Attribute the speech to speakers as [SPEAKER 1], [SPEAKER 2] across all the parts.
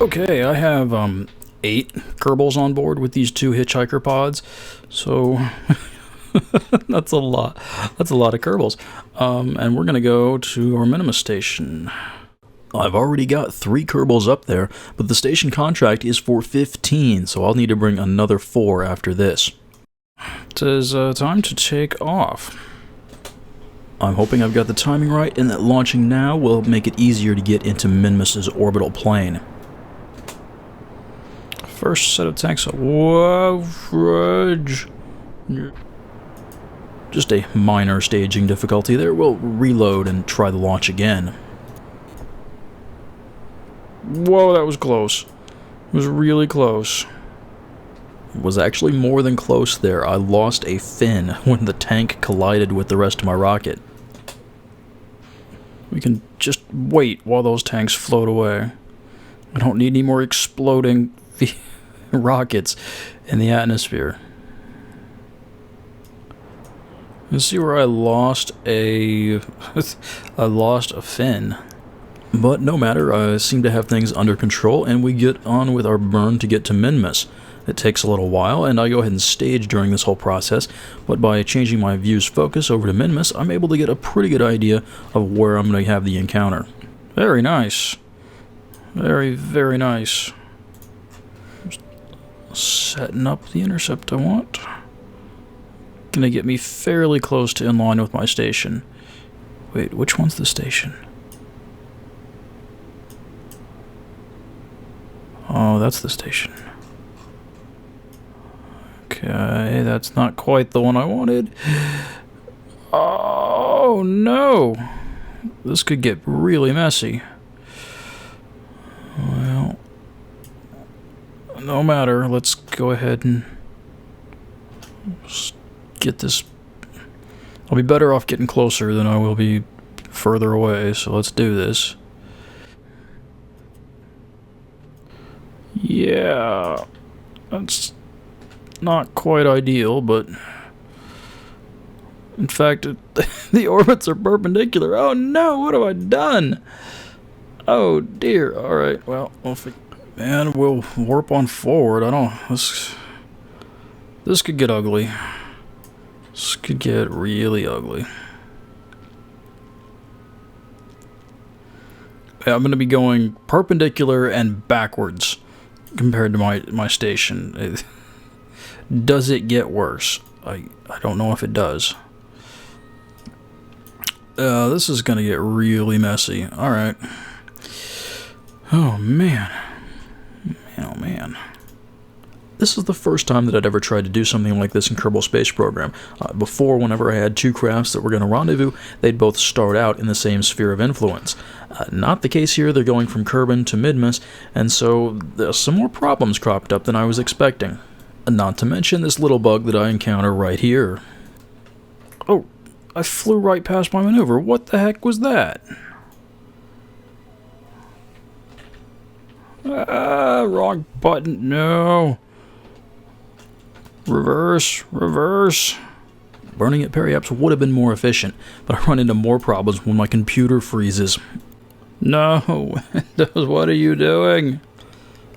[SPEAKER 1] Okay, I have 8 Kerbals on board with these 2 hitchhiker pods, so that's a lot. That's a lot of Kerbals. And we're gonna go to our Minmus Station. I've already got 3 Kerbals up there, but the station contract is for 15, so I'll need to bring another 4 after this. It is time to take off. I'm hoping I've got the timing right and that launching now will make it easier to get into Minmus's orbital plane. First set of tanks. Whoa, fudge. Just a minor staging difficulty there. We'll reload and try the launch again. Whoa, that was close. It was really close. It was actually more than close there. I lost a fin when the tank collided with the rest of my rocket. We can just wait while those tanks float away. I don't need any more exploding rockets in the atmosphere. Let's see where I lost a fin. But no matter, I seem to have things under control, and we get on with our burn to get to Minmus. It takes a little while, and I go ahead and stage during this whole process, but by changing my view's focus over to Minmus, I'm able to get a pretty good idea of where I'm going to have the encounter. Very nice. Very, very nice. Just setting up the intercept I want. Gonna get me fairly close to in line with my station. Wait, which one's the station? Oh, that's the station. Okay, that's not quite the one I wanted. Oh, no! This could get really messy. Well, no matter. Let's go ahead and get this. I'll be better off getting closer than I will be further away, so let's do this. Yeah, that's not quite ideal, but in fact, the orbits are perpendicular. Oh no, what have I done? Oh dear. Alright, well, man, we'll warp on forward. This could get ugly. This could get really ugly. I'm going to be going perpendicular and backwards compared to my station. Does it get worse? I don't know if it does. This is going to get really messy. Alright. Oh man. Oh man. This is the first time that I'd ever tried to do something like this in Kerbal Space Program. Before, whenever I had 2 crafts that were going to rendezvous, they'd both start out in the same sphere of influence. Not the case here. They're going from Kerbin to Minmus, and so some more problems cropped up than I was expecting. Not to mention this little bug that I encounter right here. Oh, I flew right past my maneuver. What the heck was that? Wrong button. No. Reverse, reverse. Burning at periaps would have been more efficient, but I run into more problems when my computer freezes. No, what are you doing?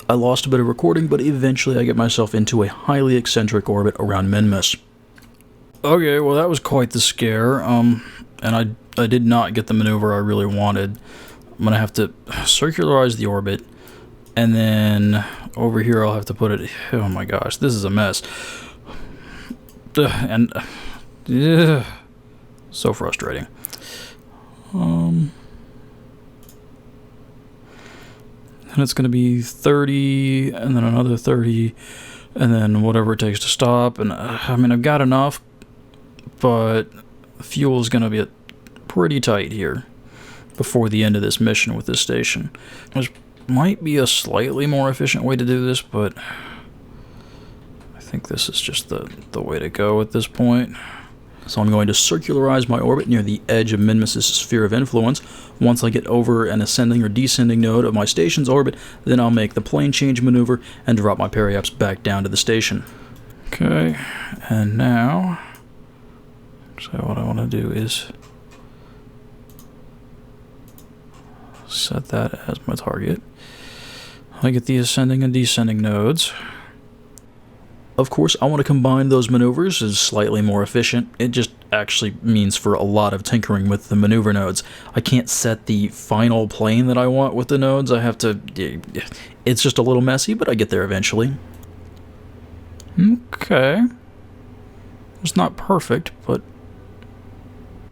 [SPEAKER 1] I lost a bit of recording, but eventually I get myself into a highly eccentric orbit around Minmus. Okay, well that was quite the scare, and I did not get the maneuver I really wanted. I'm gonna have to circularize the orbit, and then over here I'll have to put it. Oh my gosh, this is a mess. So frustrating. And it's going to be 30, and then another 30, and then whatever it takes to stop. And I mean, I've got enough, but fuel is going to be pretty tight here before the end of this mission with this station. There might be a slightly more efficient way to do this, but I think this is just the way to go at this point. So I'm going to circularize my orbit near the edge of Minmus's sphere of influence. Once I get over an ascending or descending node of my station's orbit, then I'll make the plane change maneuver and drop my periaps back down to the station. Okay, and now, so what I want to do is set that as my target. I get the ascending and descending nodes. Of course, I want to combine those maneuvers as slightly more efficient. It just actually means for a lot of tinkering with the maneuver nodes. I can't set the final plane that I want with the nodes. I have to... It's just a little messy, but I get there eventually. Okay. It's not perfect, but...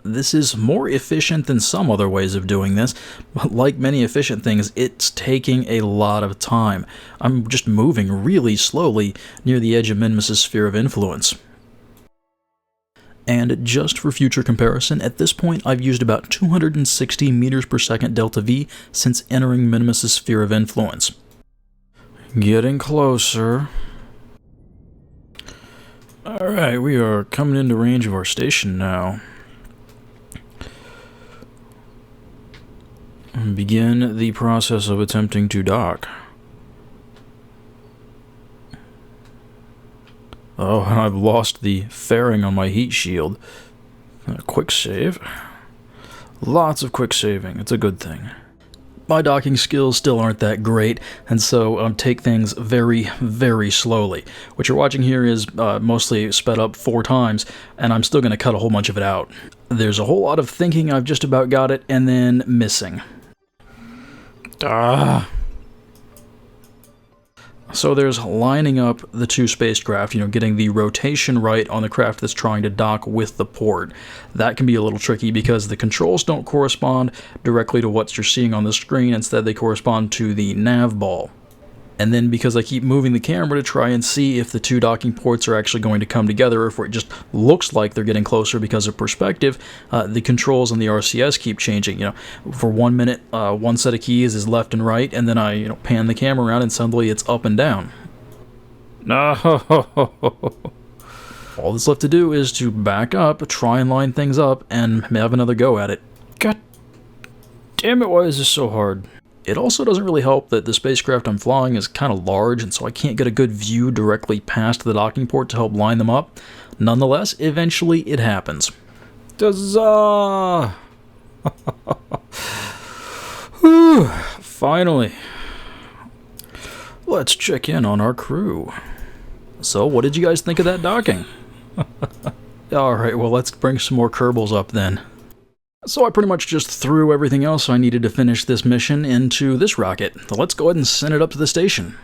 [SPEAKER 1] This is more efficient than some other ways of doing this, but like many efficient things, it's taking a lot of time. I'm just moving really slowly near the edge of Minmus's sphere of influence. And just for future comparison, at this point I've used about 260 meters per second delta V since entering Minmus's sphere of influence. Getting closer. Alright, we are coming into range of our station now. Begin the process of attempting to dock. Oh, and I've lost the fairing on my heat shield. Quick save. Lots of quick saving. It's a good thing. My docking skills still aren't that great, and so take things very, very slowly. What you're watching here is mostly sped up 4 times, and I'm still going to cut a whole bunch of it out. There's a whole lot of thinking I've just about got it, and then missing. So there's lining up the 2 spacecraft, getting the rotation right on the craft that's trying to dock with the port. That can be a little tricky because the controls don't correspond directly to what you're seeing on the screen. Instead, they correspond to the nav ball. And then because I keep moving the camera to try and see if the 2 docking ports are actually going to come together, or if it just looks like they're getting closer because of perspective, the controls on the RCS keep changing. For 1 minute, one set of keys is left and right, and then I pan the camera around and suddenly it's up and down. No. All that's left to do is to back up, try and line things up, and have another go at it. God damn it, why is this so hard? It also doesn't really help that the spacecraft I'm flying is kind of large, and so I can't get a good view directly past the docking port to help line them up. Nonetheless, eventually it happens. Huzzah! Whew, finally. Let's check in on our crew. So, what did you guys think of that docking? Alright, well, let's bring some more Kerbals up then. So I pretty much just threw everything else I needed to finish this mission into this rocket. So let's go ahead and send it up to the station.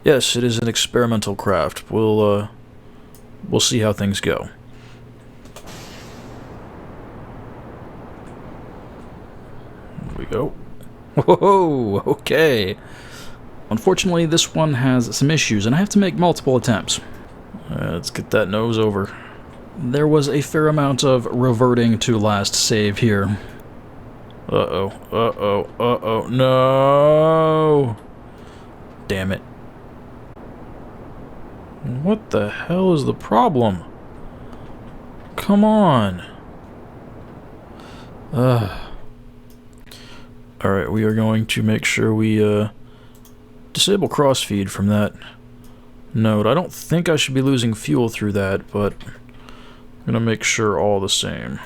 [SPEAKER 1] Yes, it is an experimental craft. We'll see how things go. Here we go. Whoa, okay. Unfortunately, this one has some issues, and I have to make multiple attempts. Let's get that nose over. There was a fair amount of reverting to last save here. Uh-oh, no! Damn it. What the hell is the problem? Come on! Alright, we are going to make sure we, disable crossfeed from that node. I don't think I should be losing fuel through that, but... I'm gonna make sure all the same.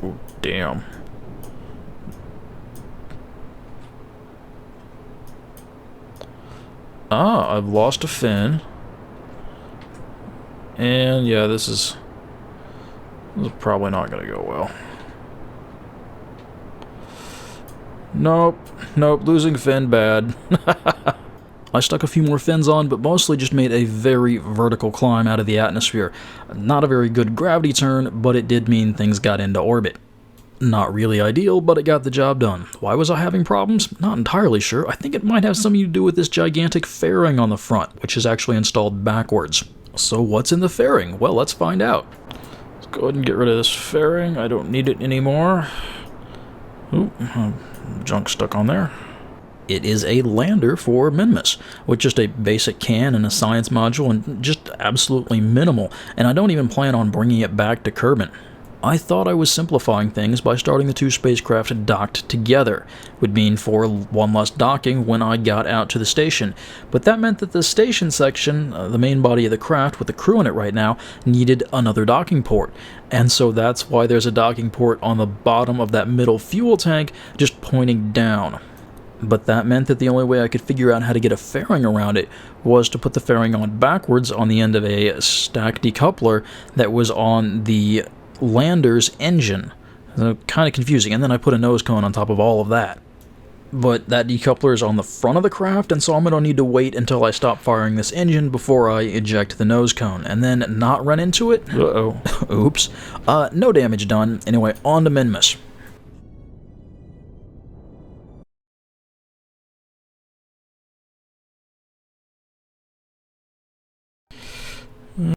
[SPEAKER 1] Oh, damn. I've lost a fin. And yeah, this is probably not gonna go well. Nope, losing fin bad. I stuck a few more fins on, but mostly just made a very vertical climb out of the atmosphere. Not a very good gravity turn, but it did mean things got into orbit. Not really ideal, but it got the job done. Why was I having problems? Not entirely sure. I think it might have something to do with this gigantic fairing on the front, which is actually installed backwards. So what's in the fairing? Well, let's find out. Let's go ahead and get rid of this fairing. I don't need it anymore. Ooh, junk stuck on there. It is a lander for Minmus, with just a basic can and a science module, and just absolutely minimal, and I don't even plan on bringing it back to Kerbal. I thought I was simplifying things by starting the two spacecraft docked together. Would mean for one less docking when I got out to the station. But that meant that the station section, the main body of the craft with the crew in it right now, needed another docking port. And so that's why there's a docking port on the bottom of that middle fuel tank, just pointing down. But that meant that the only way I could figure out how to get a fairing around it was to put the fairing on backwards on the end of a stack decoupler that was on the lander's engine. So kind of confusing, and then I put a nose cone on top of all of that. But that decoupler is on the front of the craft, and so I'm going to need to wait until I stop firing this engine before I eject the nose cone, and then not run into it. Uh-oh. Oops. No damage done. Anyway, on to Minmus.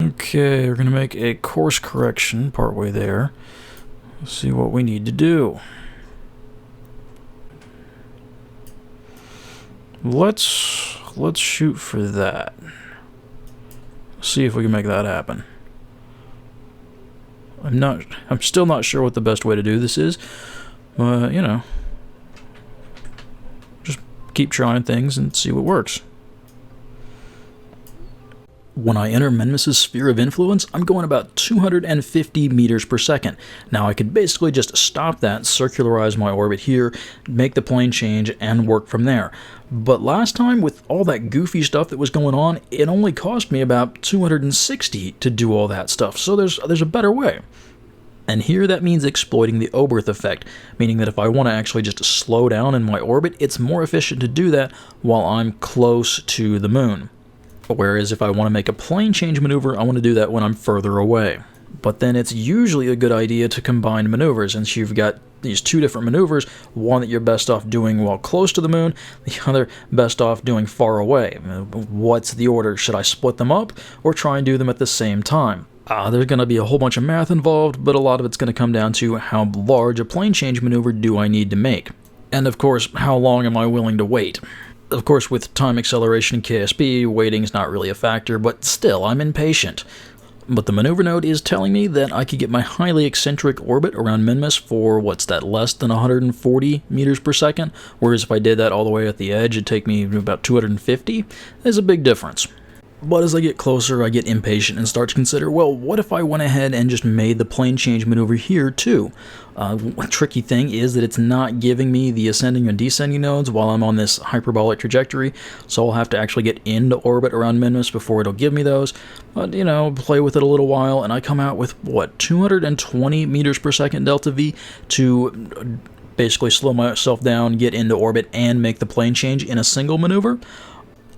[SPEAKER 1] Okay, we're going to make a course correction partway there. Let's see what we need to do. Let's shoot for that. See if we can make that happen. I'm still not sure what the best way to do this is. But, you know, just keep trying things and see what works. When I enter Minmus's sphere of influence, I'm going about 250 meters per second. Now I could basically just stop that, circularize my orbit here, make the plane change, and work from there. But last time, with all that goofy stuff that was going on, it only cost me about 260 to do all that stuff, so there's a better way. And here that means exploiting the Oberth effect, meaning that if I want to actually just slow down in my orbit, it's more efficient to do that while I'm close to the moon. Whereas if I want to make a plane change maneuver, I want to do that when I'm further away. But then it's usually a good idea to combine maneuvers, and so you've got these two different maneuvers, one that you're best off doing while close to the moon, the other best off doing far away. What's the order? Should I split them up, or try and do them at the same time? There's going to be a whole bunch of math involved, but a lot of it's going to come down to how large a plane change maneuver do I need to make. And of course, how long am I willing to wait? Of course, with time acceleration in KSP, waiting's not really a factor, but still, I'm impatient. But the maneuver node is telling me that I could get my highly eccentric orbit around Minmus for, what's that, less than 140 meters per second? Whereas if I did that all the way at the edge, it'd take me about 250. There's a big difference. But as I get closer, I get impatient and start to consider, well, what if I went ahead and just made the plane change maneuver here, too? One tricky thing is that it's not giving me the ascending and descending nodes while I'm on this hyperbolic trajectory, so I'll have to actually get into orbit around Minmus before it'll give me those. But, you know, play with it a little while, and I come out with, what, 220 meters per second delta V to basically slow myself down, get into orbit, and make the plane change in a single maneuver.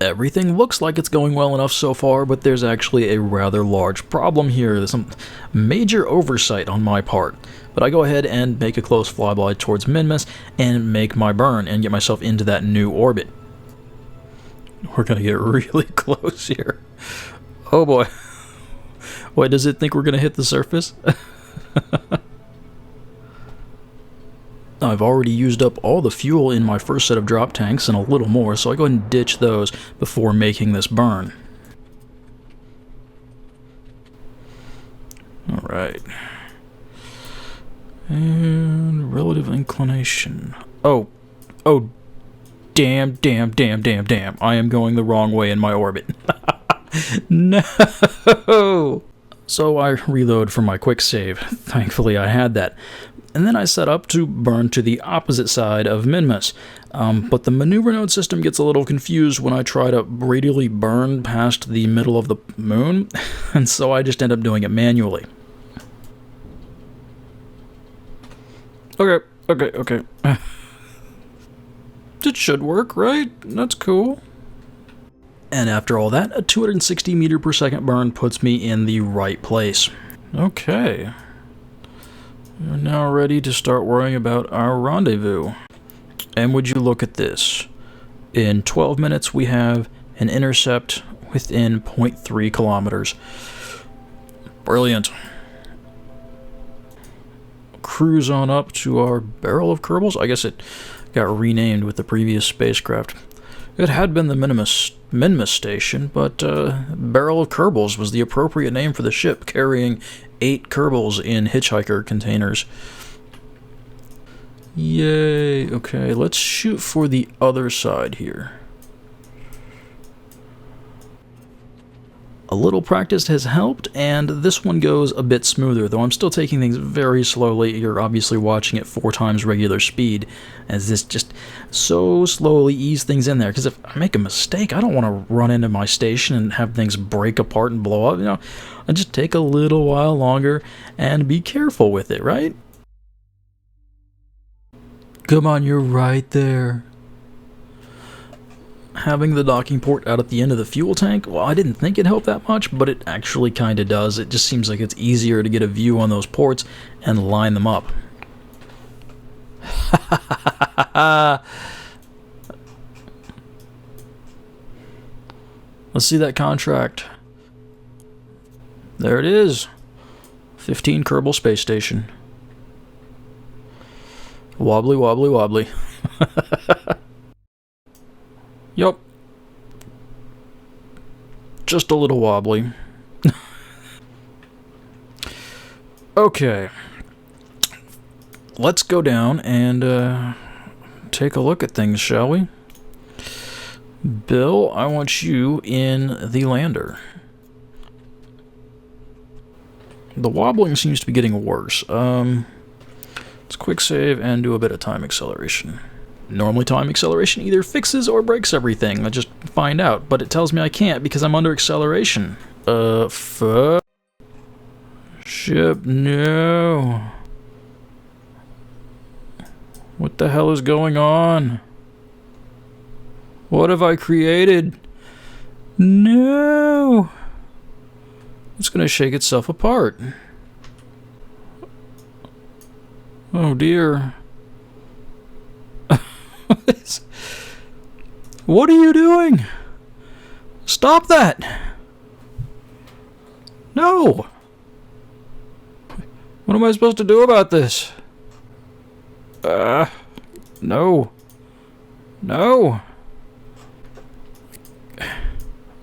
[SPEAKER 1] Everything looks like it's going well enough so far, but there's actually a rather large problem here. There's some major oversight on my part. But I go ahead and make a close flyby towards Minmus and make my burn and get myself into that new orbit. We're going to get really close here. Oh boy. Wait, does it think we're going to hit the surface? I've already used up all the fuel in my first set of drop tanks and a little more, so I go ahead and ditch those before making this burn. Alright. And relative inclination. Oh, damn. I am going the wrong way in my orbit. No! So I reload for my quick save. Thankfully I had that. And then I set up to burn to the opposite side of Minmus. But the maneuver node system gets a little confused when I try to radially burn past the middle of the moon, and so I just end up doing it manually. Okay. It should work, right? That's cool. And after all that, a 260 meter per second burn puts me in the right place. Okay. We're now ready to start worrying about our rendezvous. And would you look at this? In 12 minutes, we have an intercept within 0.3 kilometers. Brilliant. Cruise on up to our barrel of Kerbals. I guess it got renamed with the previous spacecraft. It had been the Minmus Station, but Barrel of Kerbals was the appropriate name for the ship, carrying 8 Kerbals in hitchhiker containers. Yay! Okay, let's shoot for the other side here. A little practice has helped, and this one goes a bit smoother, though I'm still taking things very slowly. You're obviously watching at 4 times regular speed, as this just so slowly ease things in there, because if I make a mistake, I don't want to run into my station and have things break apart and blow up, you know. I just take a little while longer and be careful with it, right? Come on, you're right there. Having the docking port out at the end of the fuel tank, well, I didn't think it helped that much, but it actually kind of does. It just seems like it's easier to get a view on those ports and line them up. Let's see that contract. There it is. 15 Kerbal Space Station. Wobbly, wobbly, wobbly. Yup. Just a little wobbly. Okay. Let's go down and take a look at things, shall we? Bill, I want you in the lander. The wobbling seems to be getting worse. Let's quick save and do a bit of time acceleration. Normally time acceleration either fixes or breaks everything. I just find out, but it tells me I can't because I'm under acceleration. Fuck. Ship, no. What the hell is going on? What have I created? No. It's gonna shake itself apart. Oh dear. What are you doing? Stop that! No! What am I supposed to do about this? No. No!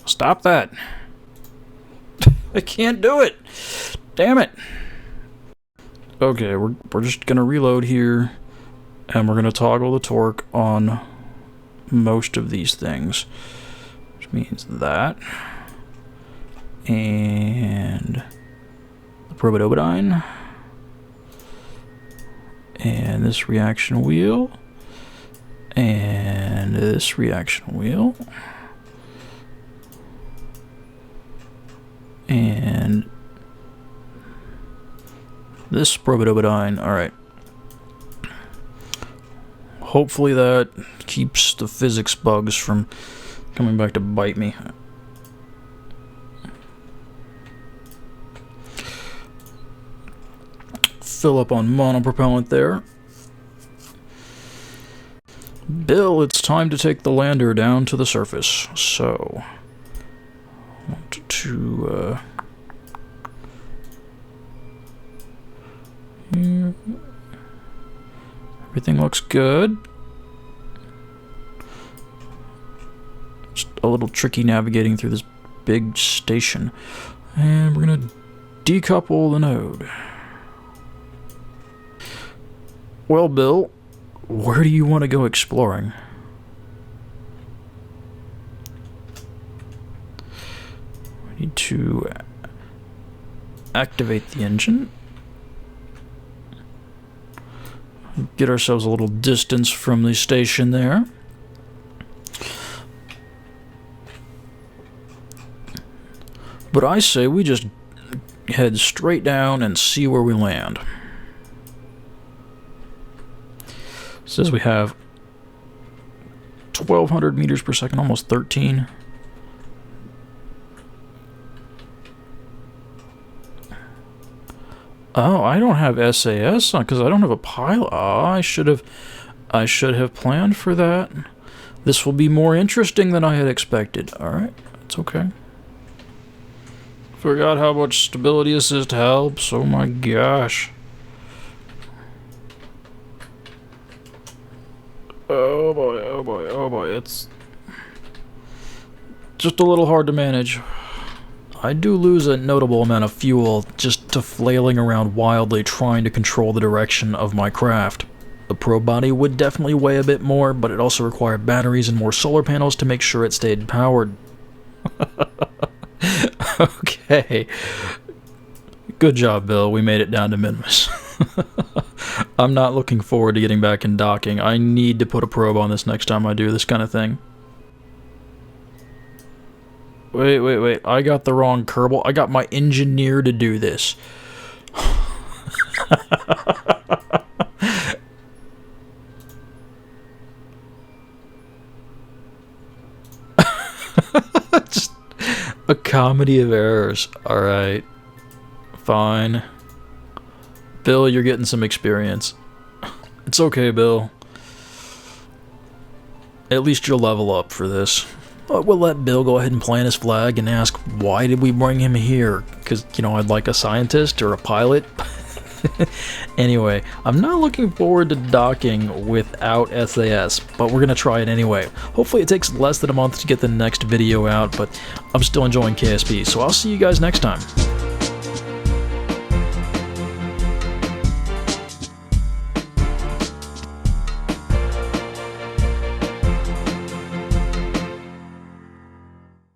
[SPEAKER 1] Stop that. I can't do it! Damn it! Okay, we're just gonna reload here, and we're gonna toggle the torque on most of these things, which means that, and the probodobidine, and this reaction wheel, and this reaction wheel, and this probodobidine. Alright. Hopefully that keeps the physics bugs from coming back to bite me. Fill up on monopropellant there. Bill, it's time to take the lander down to the surface. So, I want to here. Everything looks good. Just a little tricky navigating through this big station. And we're gonna decouple the node. Well, Bill, where do you want to go exploring? We need to activate the engine. Get ourselves a little distance from the station there. But I say we just head straight down and see where we land. It says we have 1,200 meters per second, almost 13. Oh, I don't have SAS on because I don't have a pilot. Oh, I should have planned for that. This will be more interesting than I had expected. All right, it's okay. Forgot how much stability assist helps. Oh my gosh. Oh boy, oh boy, oh boy. It's just a little hard to manage. I do lose a notable amount of fuel just to flailing around wildly trying to control the direction of my craft. The probe body would definitely weigh a bit more, but it also required batteries and more solar panels to make sure it stayed powered. Okay. Good job, Bill. We made it down to Minmus. I'm not looking forward to getting back and docking. I need to put a probe on this next time I do this kind of thing. Wait. I got the wrong Kerbal. I got my engineer to do this. Just a comedy of errors. Alright. Fine. Bill, you're getting some experience. It's okay, Bill. At least you'll level up for this. We'll let Bill go ahead and plant his flag and ask, why did we bring him here? Because, you know, I'd like a scientist or a pilot. Anyway, I'm not looking forward to docking without SAS, but we're going to try it anyway. Hopefully it takes less than a month to get the next video out, but I'm still enjoying KSP, so I'll see you guys next time.